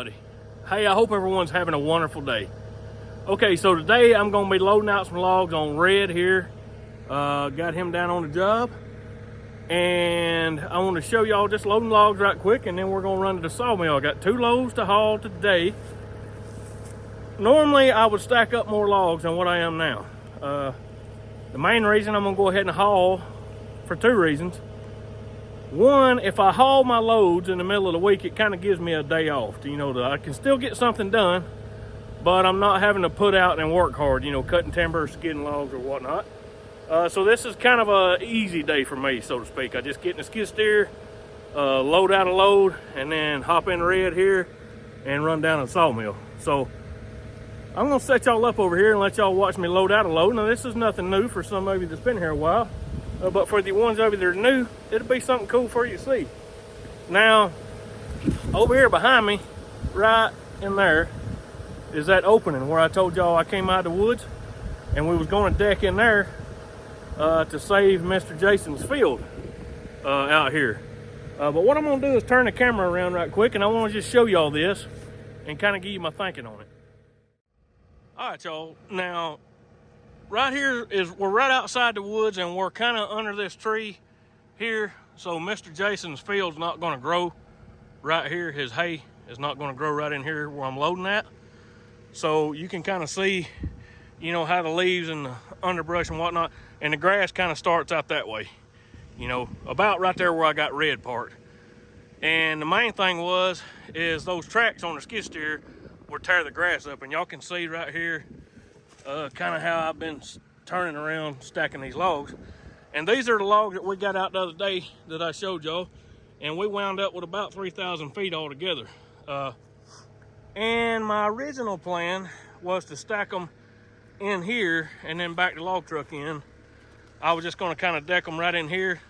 everybody. Hey, I hope everyone's having a wonderful day. Okay, so today I'm going to be loading out some logs on Red here. Got him down on the job. And I want to show y'all just loading logs right quick, and then we're going to run to the sawmill. I got 2 loads to haul today. Normally, I would stack up more logs than what I am now. The main reason I'm going to go ahead and haul for 2 reasons. One, if I haul my loads in the middle of the week, it kind of gives me a day off. I can still get something done, but I'm not having to put out and work hard, cutting timber, skidding logs or whatnot. So this is kind of a easy day for me, so to speak. I just get in the skid steer, load out a load, and then hop in Red here and run down to the sawmill. So I'm gonna set y'all up over here and let y'all watch me load out a load. Now this is nothing new for some of you that's been here a while. But for the ones over there new, it'll be something cool for you to see. Now, over here behind me, right in there, is that opening where I told y'all I came out of the woods and we was going to deck in there to save Mr. Jason's field out here. But what I'm going to do is turn the camera around right quick, and I want to just show y'all this and kind of give you my thinking on it. All right, y'all. Now, right here we're right outside the woods, and we're kind of under this tree here. So Mr. Jason's field's not going to grow right here. His hay is not going to grow right in here where I'm loading at. So you can kind of see, how the leaves and the underbrush and whatnot, and the grass kind of starts out that way. About right there where I got Red parked. And the main thing is those tracks on the skid steer would tear the grass up, and y'all can see right here kind of how I've been turning around stacking these logs. And these are the logs that we got out the other day that I showed y'all, and we wound up with about 3,000 feet altogether. And my original plan was to stack them in here and then back the log truck in. I was just going to kind of deck them right in here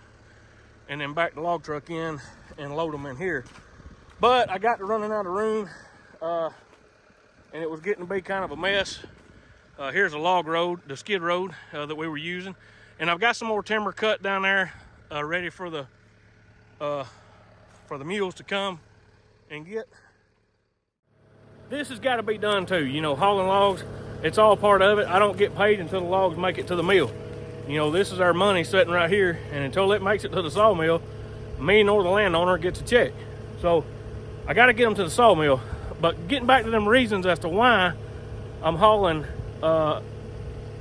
and then back the log truck in and load them in here. But I got to running out of room, and it was getting to be kind of a mess. Here's a log road, the skid road that we were using. And I've got some more timber cut down there ready for the mules to come and get. This has got to be done too. Hauling logs, it's all part of it. I don't get paid until the logs make it to the mill. This is our money sitting right here, and until it makes it to the sawmill, me nor the landowner gets a check. So I got to get them to the sawmill. But getting back to them reasons as to why I'm hauling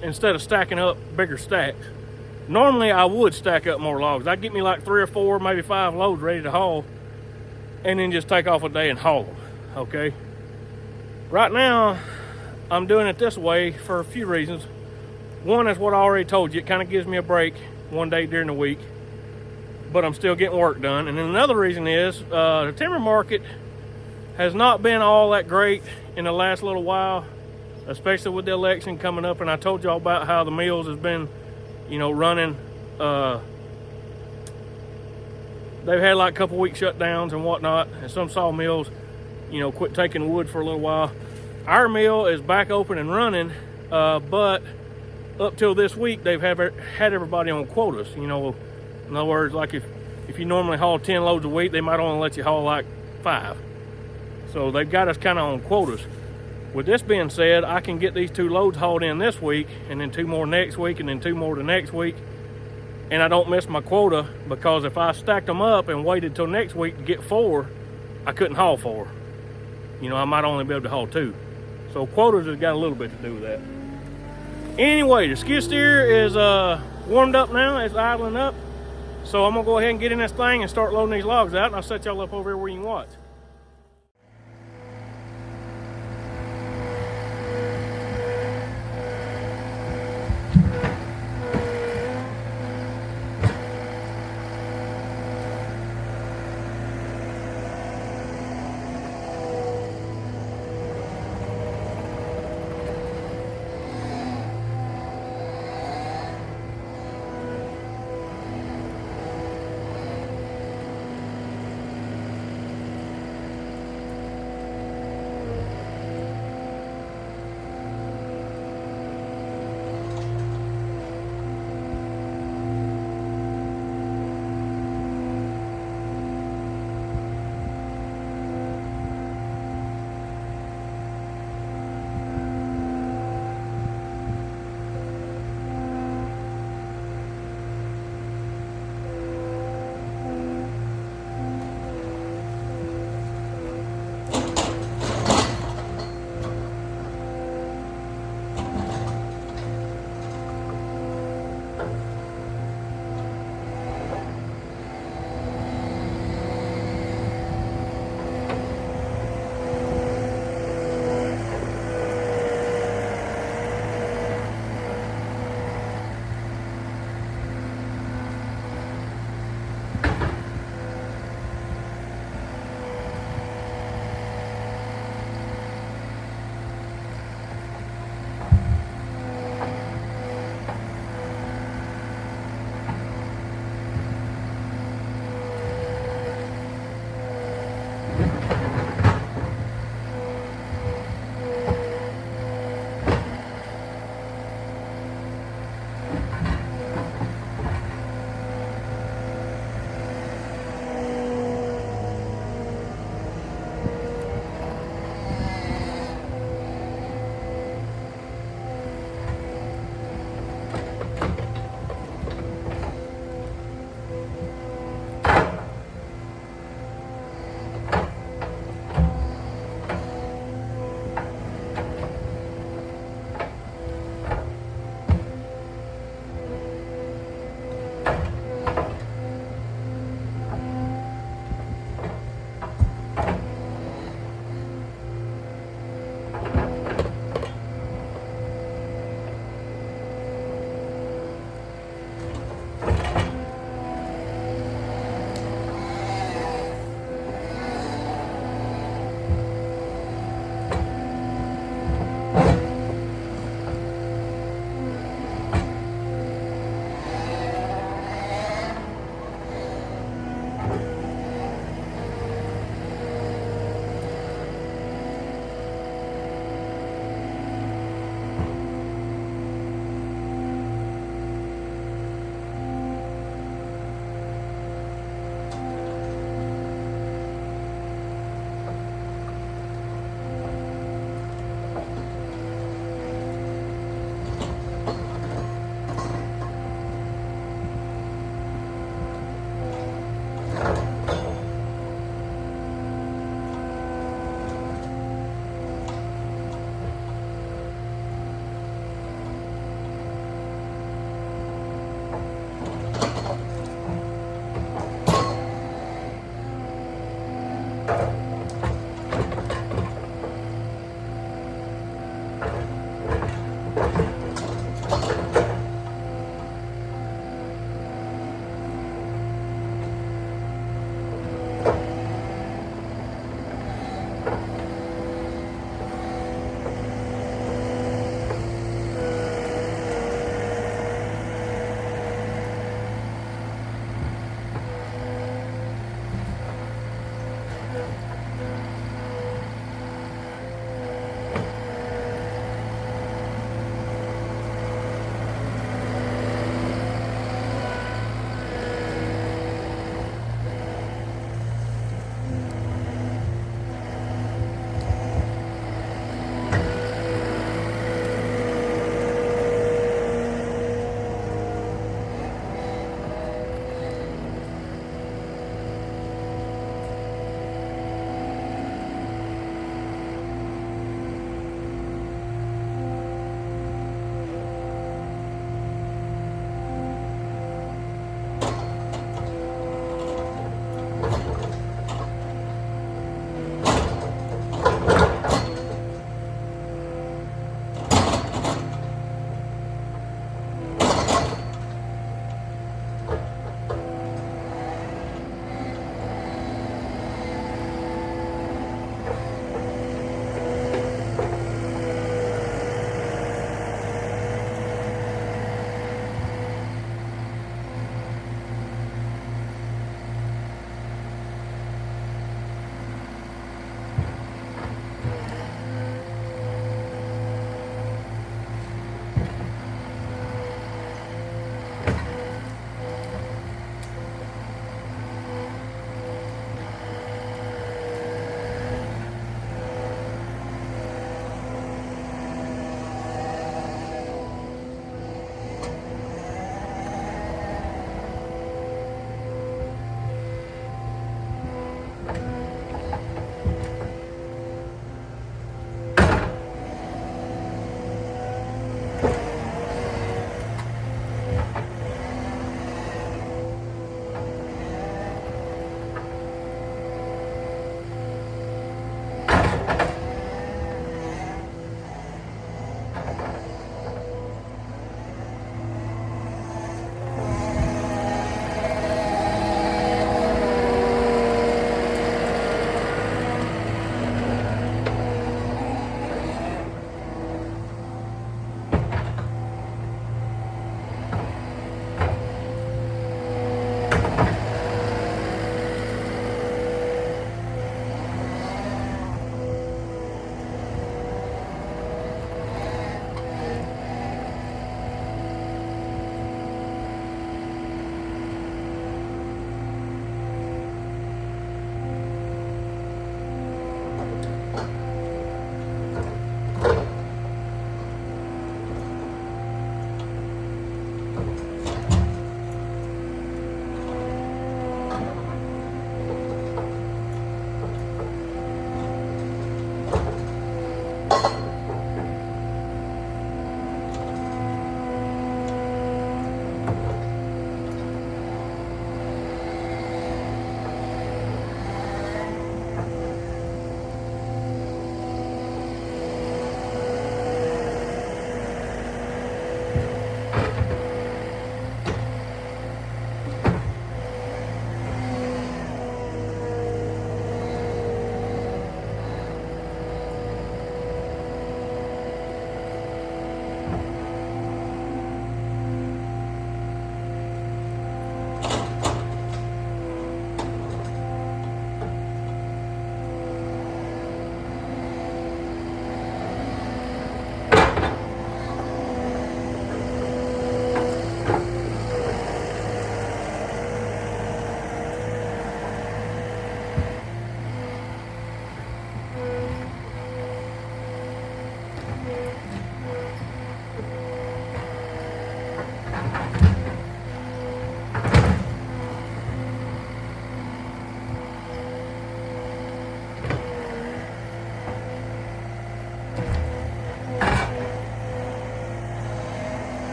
instead of stacking up bigger stacks. Normally I would stack up more logs. I'd get me like 3 or 4, maybe 5 loads ready to haul, and then just take off a day and haul them, okay? Right now, I'm doing it this way for a few reasons. One is what I already told you. It kind of gives me a break one day during the week, but I'm still getting work done. And then another reason is the timber market has not been all that great in the last little while, especially with the election coming up. And I told y'all about how the mills has been, running. They've had like a couple week shutdowns and whatnot, and some sawmills, quit taking wood for a little while. Our mill is back open and running, but up till this week, they've had everybody on quotas. In other words, like if you normally haul 10 loads a week, they might only let you haul like 5. So they've got us kind of on quotas. With this being said, I can get these 2 loads hauled in this week, and then 2 more next week, and then 2 more the next week, and I don't miss my quota, because if I stacked them up and waited till next week to get 4, I couldn't haul 4. I might only be able to haul 2. So quotas has got a little bit to do with that. Anyway, the skid steer is warmed up now. It's idling up. So I'm going to go ahead and get in this thing and start loading these logs out, and I'll set y'all up over here where you can watch.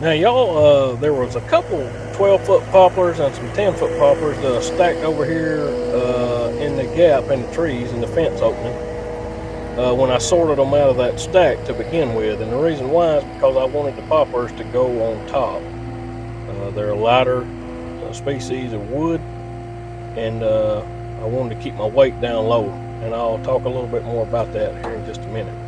Now y'all, there was a couple 12-foot poplars and some 10-foot poplars stacked over here in the gap in the trees in the fence opening when I sorted them out of that stack to begin with. And the reason why is because I wanted the poplars to go on top. They're a lighter species of wood, and I wanted to keep my weight down low. And I'll talk a little bit more about that here in just a minute.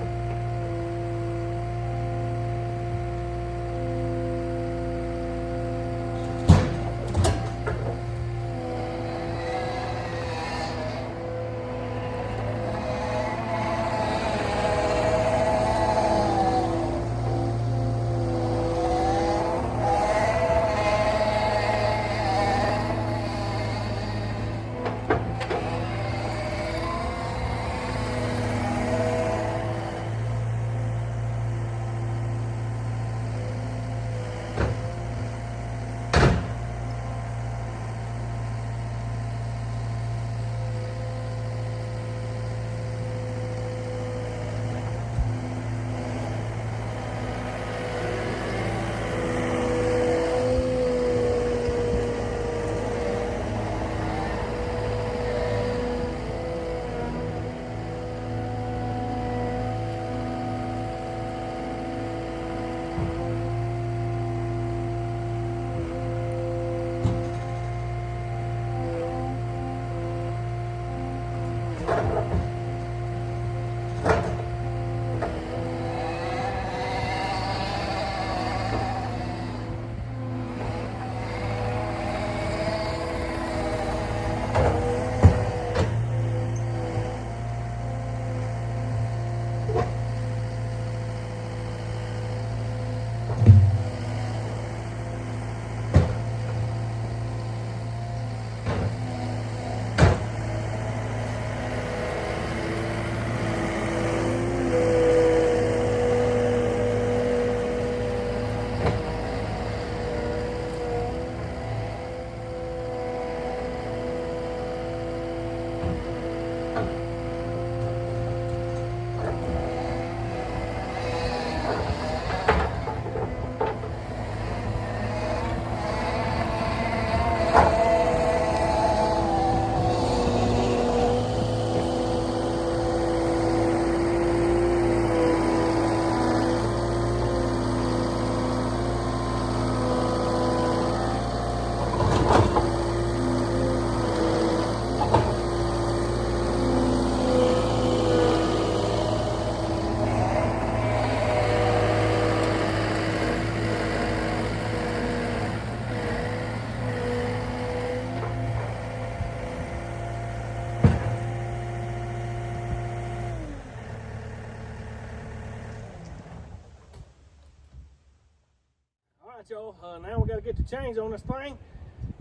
Y'all, now we got to get the chains on this thing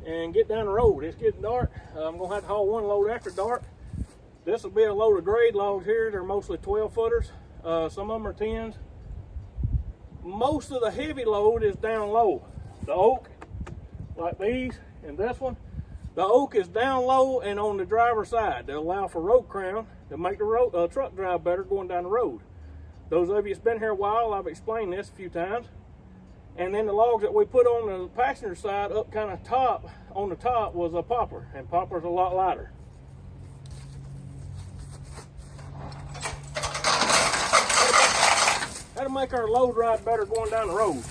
and get down the road. It's getting dark. I'm gonna have to haul one load after dark. This will be a load of grade logs here. They're mostly 12 footers. Some of them are 10s. Most of the heavy load is down low. The oak, like these and this one, the oak is down low and on the driver's side. They'll allow for road crown to make the truck drive better going down the road. Those of you that's been here a while, I've explained this a few times. And then the logs that we put on the passenger side up kind of top, on the top was a poplar, and poplar's a lot lighter. That'll make our load ride better going down the road.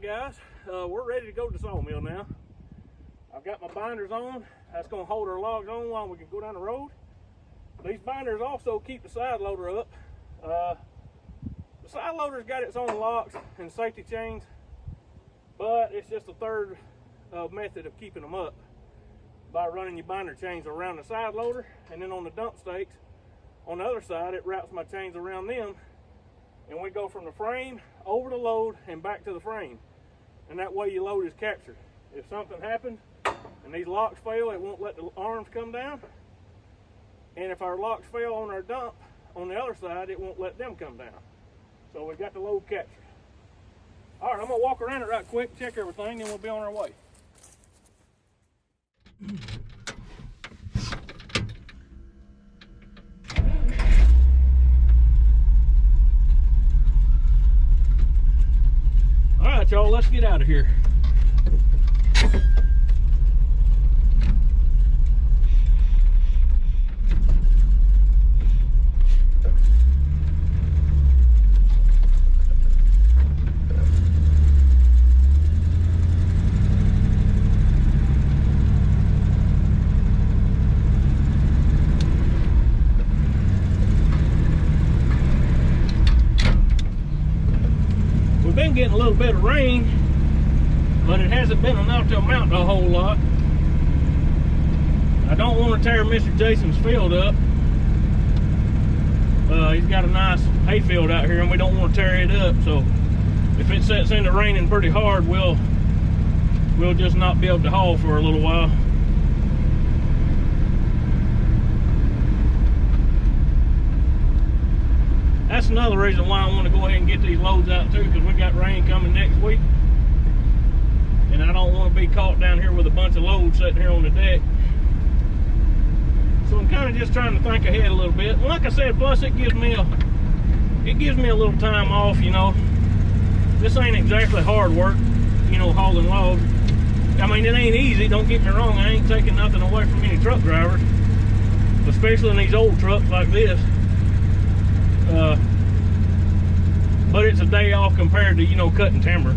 Guys, we're ready to go to the sawmill now. I've got my binders on. That's going to hold our logs on while we can go down the road. These binders also keep the side loader up. The side loader's got its own locks and safety chains, but it's just a third method of keeping them up by running your binder chains around the side loader, and then on the dump stakes on the other side it wraps my chains around them, and we go from the frame over the load and back to the frame. And that way your load is captured. If something happens and these locks fail, it won't let the arms come down. And if our locks fail on our dump on the other side, it won't let them come down. So we got the load captured. All right, I'm gonna walk around it right quick, check everything, and we'll be on our way. All right, y'all, let's get out of here. We've been getting a little bit of rain, but it hasn't been enough to amount to a whole lot. I don't want to tear Mr. Jason's field up. He's got a nice hay field out here and we don't want to tear it up, so if it sets into raining pretty hard, we'll just not be able to haul for a little while. That's another reason why I want to go ahead and get these loads out too, because we got rain coming next week. And I don't want to be caught down here with a bunch of loads sitting here on the deck. So I'm kind of just trying to think ahead a little bit. And like I said, plus it gives me a little time off, you know. This ain't exactly hard work, you know, hauling logs. I mean, it ain't easy, don't get me wrong. I ain't taking nothing away from any truck drivers, especially in these old trucks like this. But it's a day off compared to, you know, cutting timber.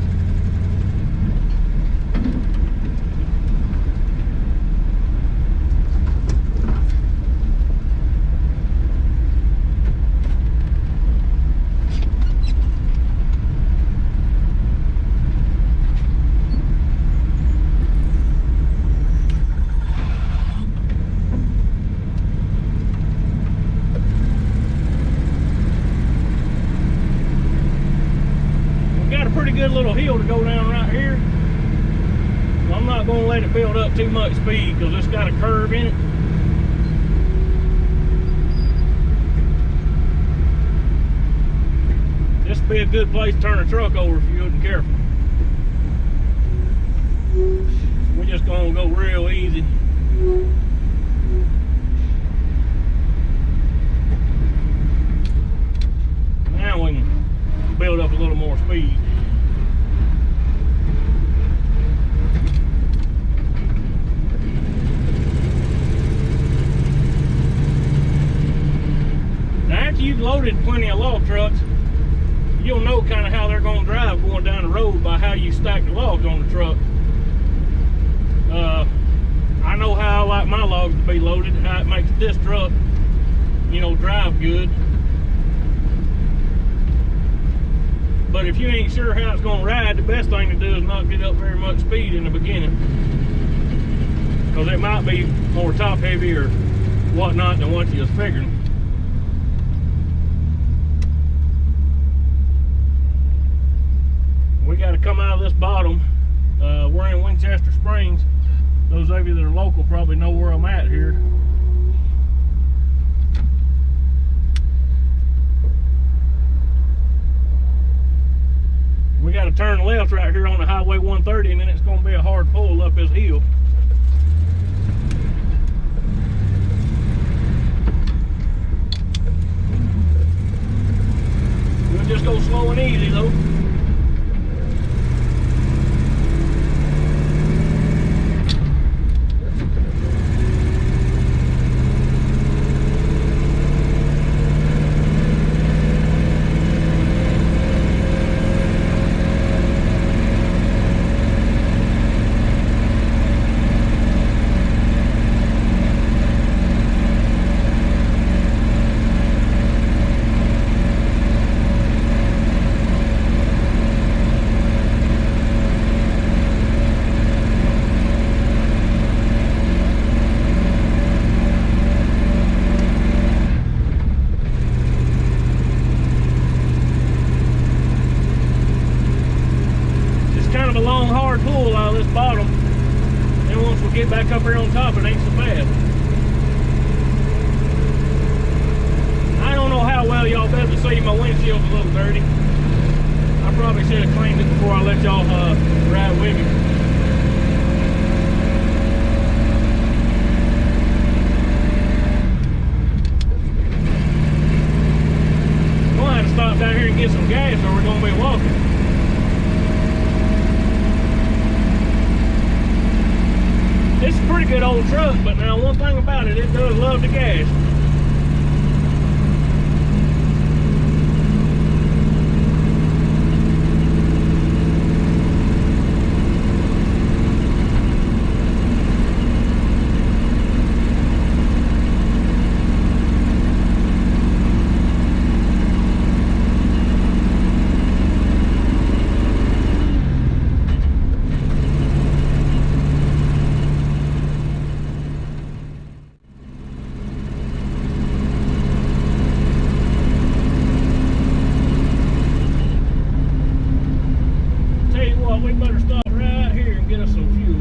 Good little hill to go down right here. I'm not going to let it build up too much speed because it's got a curve in it. This would be a good place to turn a truck over if you wasn't careful. We're just going to go real easy. Now we can build up a little more speed. You've loaded plenty of log trucks, you'll know kind of how they're going to drive going down the road by how you stack the logs on the truck. I know how I like my logs to be loaded, how it makes this truck, you know, drive good. But if you ain't sure how it's going to ride, the best thing to do is not get up very much speed in the beginning, because it might be more top heavy or whatnot than what you was figuring. We got to come out of this bottom. We're in Winchester Springs. Those of you that are local probably know where I'm at here. left right here on the Highway 130, and then it's going to be a hard pull up this hill. We'll just go slow and easy though. Get back up here on top, it ain't so bad. I don't know how well y'all be able to see. My windshield's a little dirty. I probably should have cleaned it before I let y'all ride with me. We're gonna have to stop down here and get some gas, or we're gonna be walking. It's a pretty good old truck, but now one thing about it, it does love the gas. We better stop right here and get us some fuel.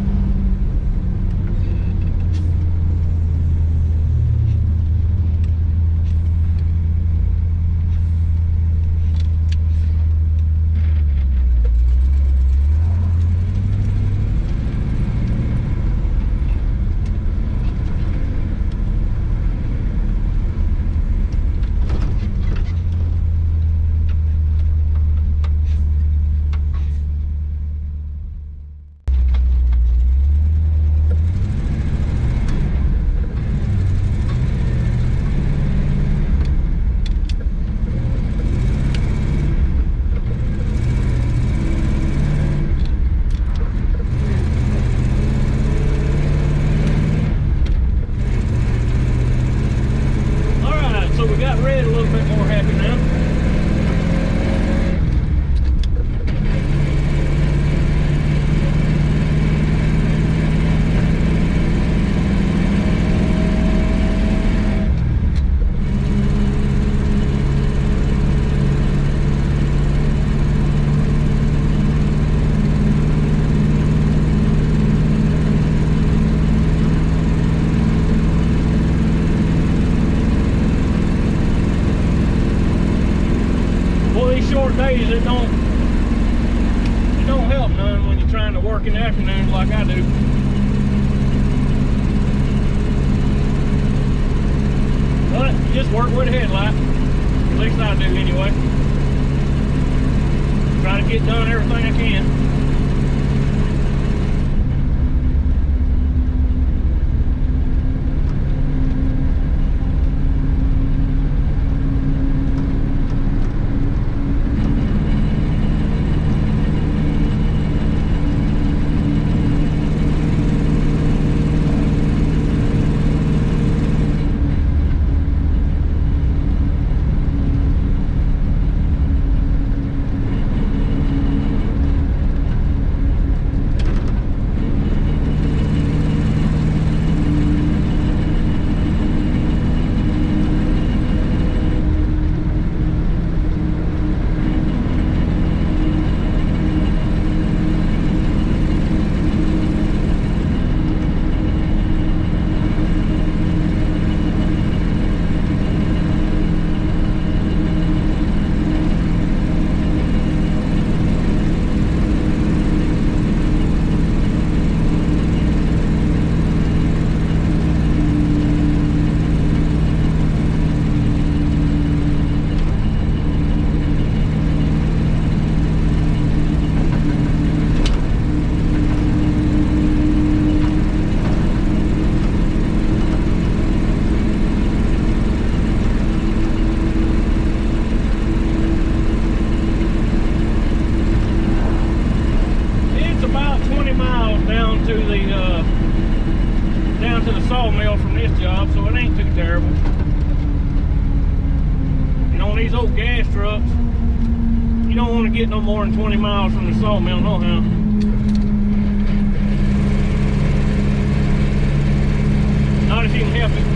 Short days, it don't help none when you're trying to work in the afternoons like I do. But you just work with a headlight. At least I do anyway. Try to get done everything I can. Sawmill from this job, so it ain't too terrible. And on these old gas trucks, you don't want to get no more than 20 miles from the Sawmill, no how. Not if you can help it.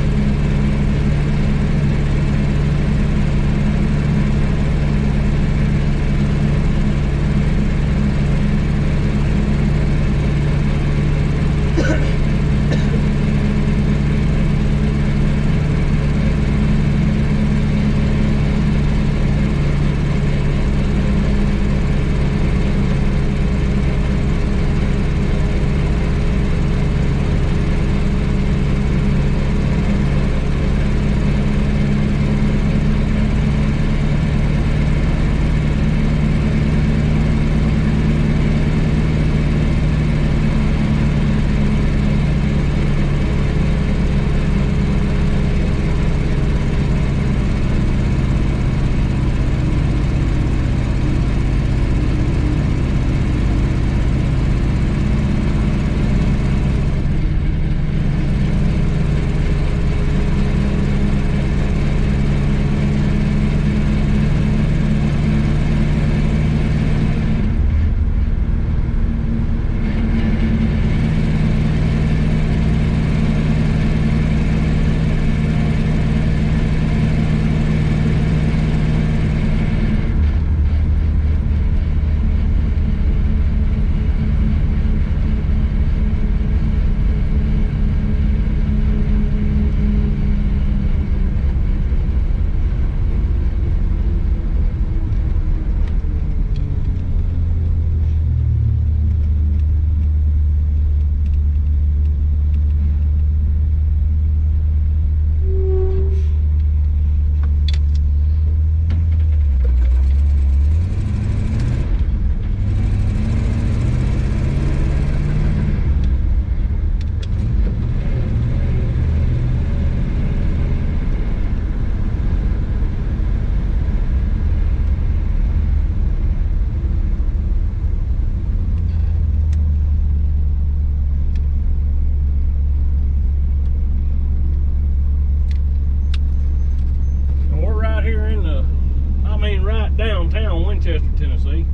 Downtown Winchester, Tennessee.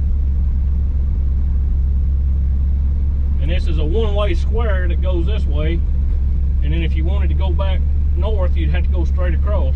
And this is a one-way square that goes this way. And then if you wanted to go back north, you'd have to go straight across.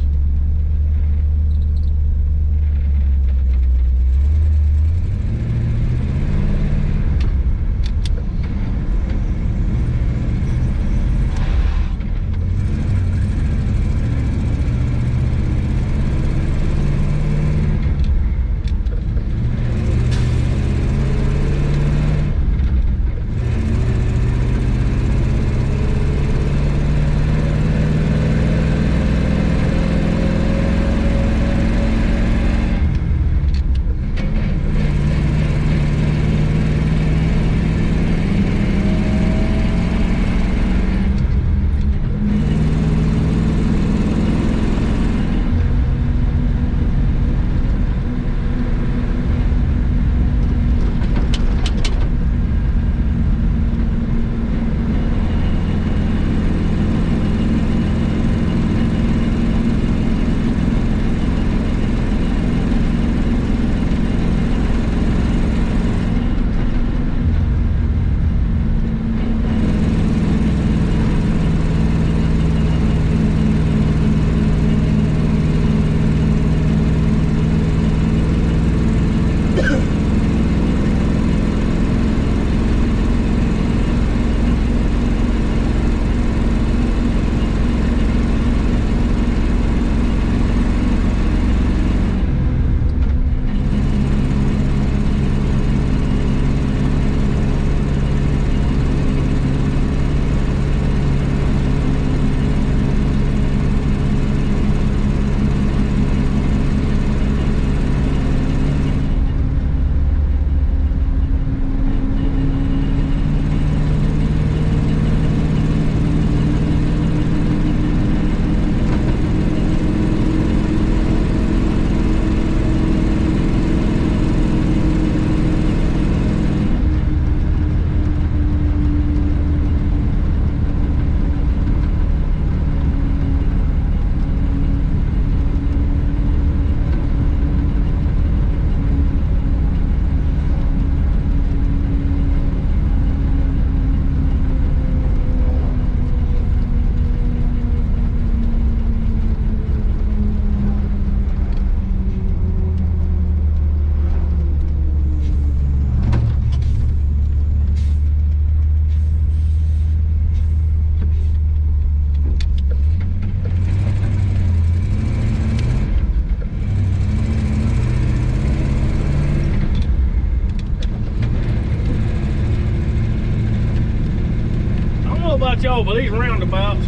roundabouts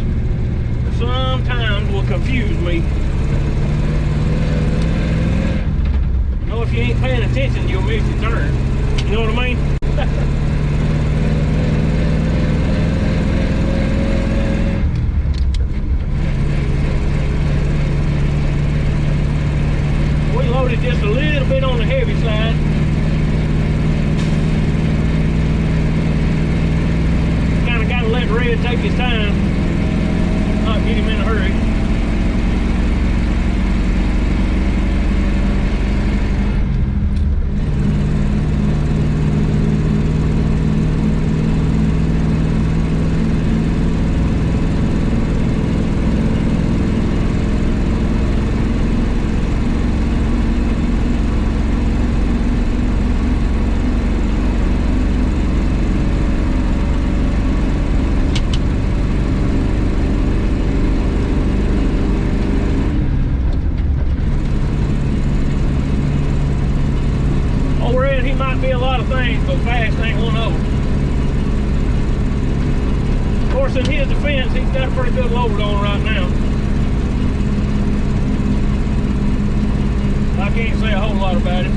sometimes will confuse me. You know, if you ain't paying attention, you'll miss your turn. You know what I mean? We loaded just a little bit on the heavy side. Kind of got to let Red take his time, not get him in a hurry. Be a lot of things, but fast ain't one of them. Of course, in his defense, he's got a pretty good load on right now. I can't say a whole lot about it.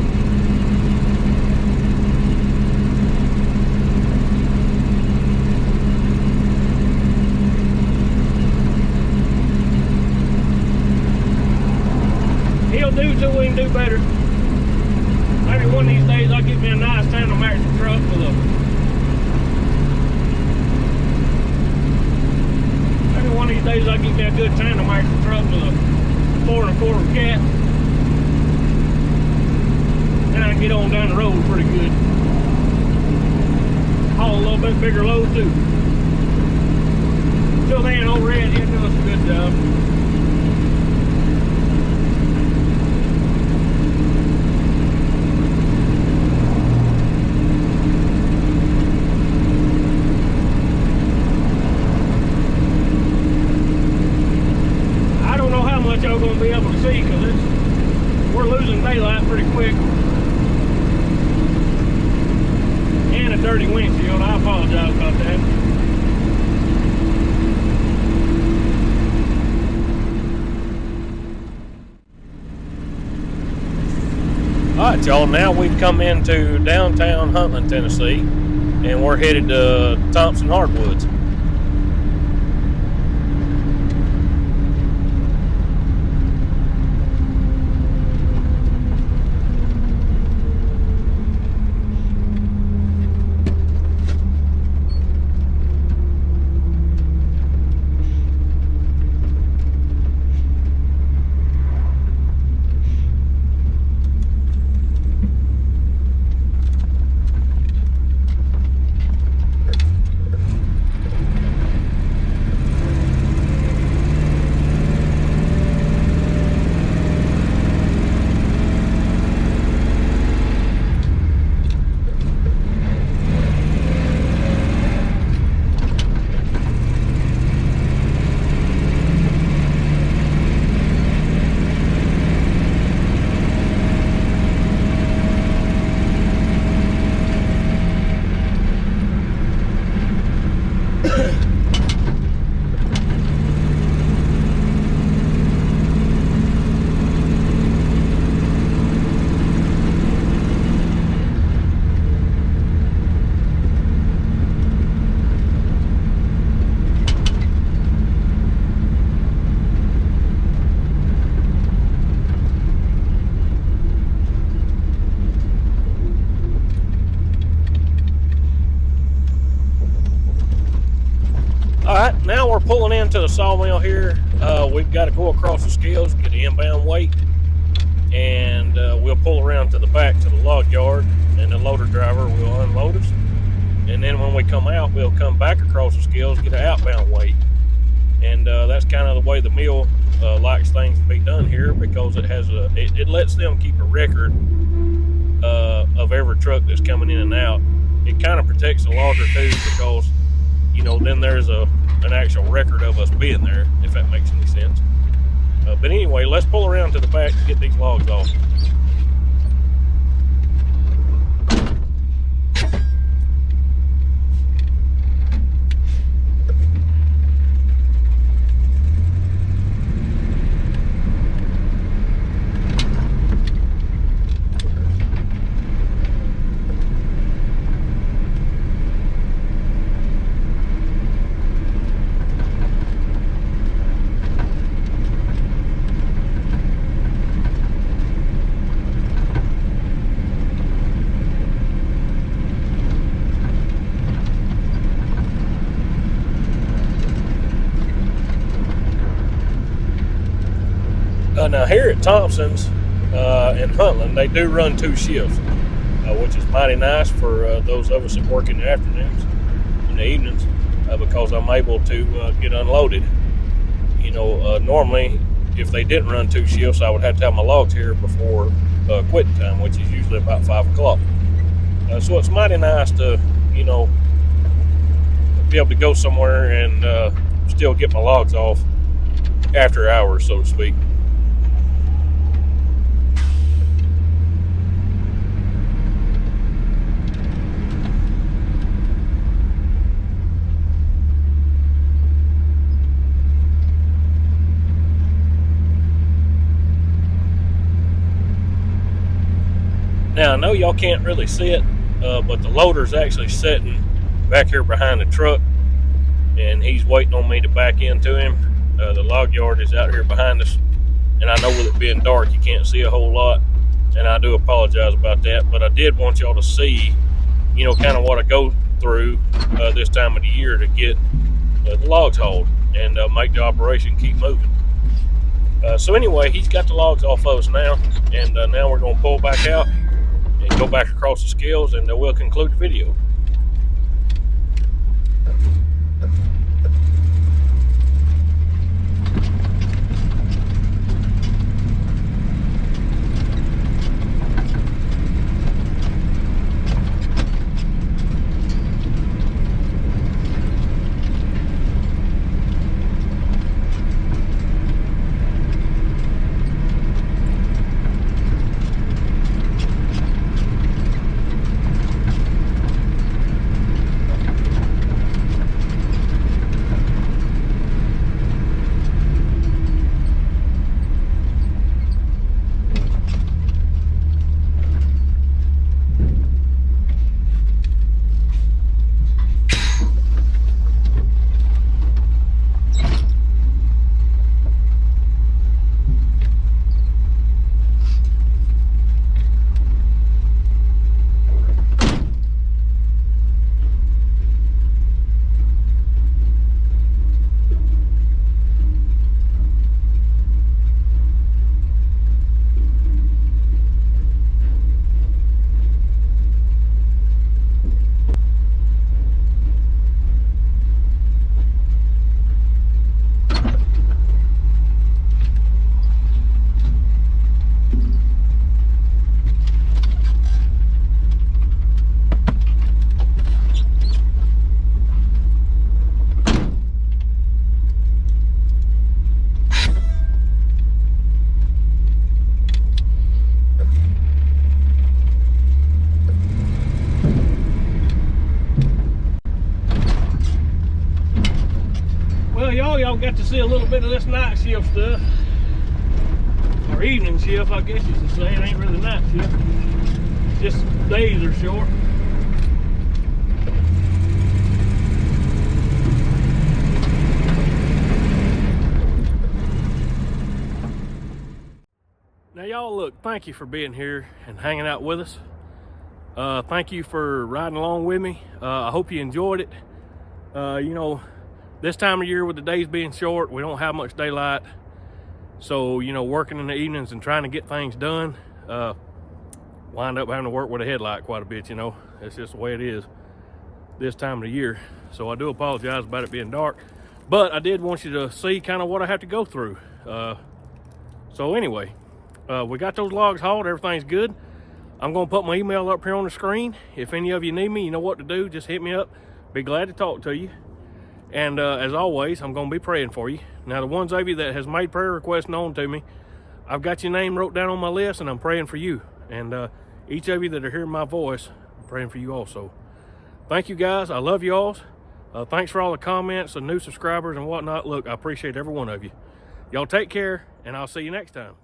He'll do till we can do better. Maybe one of these days I'll get me a nice tandem axle truck with a... Maybe one of these days I'll get me a good tandem axle truck with a 4 1/4 cat. Then I can get on down the road pretty good. Haul a little bit bigger load too. Till then, old Red, he'll do us a good job. Y'all gonna be able to see because we're losing daylight pretty quick, and a dirty windshield. I apologize about that. All right, y'all. Now we've come into downtown Huntland, Tennessee, and we're headed to Thompson Hardwoods. Alright, now we're pulling into the sawmill here. We've got to go across the scales, get the inbound weight, and we'll pull around to the back to the log yard, and the loader driver will unload us. And then when we come out, we'll come back across the scales, get an outbound weight. And that's kind of the way the mill likes things to be done here, because it has it lets them keep a record of every truck that's coming in and out. It kind of protects the logger too, because you know, then there's an actual record of us being there, if that makes any sense. But anyway, let's pull around to the back to get these logs off. Now here at Thompson's in Huntland, they do run 2 shifts, which is mighty nice for those of us that work in the afternoons and the evenings, because I'm able to get unloaded. Normally if they didn't run 2 shifts, I would have to have my logs here before quitting time, which is usually about 5 o'clock. So it's mighty nice to, be able to go somewhere and still get my logs off after hours, so to speak. Now I know y'all can't really see it, but the loader's actually sitting back here behind the truck, and he's waiting on me to back into him. The log yard is out here behind us, and I know with it being dark you can't see a whole lot, and I do apologize about that, but I did want y'all to see kind of what I go through this time of the year to get the logs hauled and make the operation keep moving. So anyway, he's got the logs off of us now, and now we're going to pull back out and go back across the scales, and we'll conclude the video. Y'all got to see a little bit of this night shift stuff, or evening shift, I guess you should say. It ain't really night shift, just days are short. Now y'all, look, thank you for being here and hanging out with us. Thank you for riding along with me. I hope you enjoyed it. This time of year with the days being short, we don't have much daylight. So, working in the evenings and trying to get things done, wind up having to work with a headlight quite a bit, It's just the way it is this time of the year. So I do apologize about it being dark, but I did want you to see kind of what I have to go through. So anyway, we got those logs hauled, everything's good. I'm gonna put my email up here on the screen. If any of you need me, you know what to do, just hit me up. Be glad to talk to you. And as always, I'm going to be praying for you. Now, the ones of you that has made prayer requests known to me, I've got your name wrote down on my list, and I'm praying for you. And each of you that are hearing my voice, I'm praying for you also. Thank you, guys. I love you all. Thanks for all the comments, the new subscribers and whatnot. Look, I appreciate every one of you. Y'all take care, and I'll see you next time.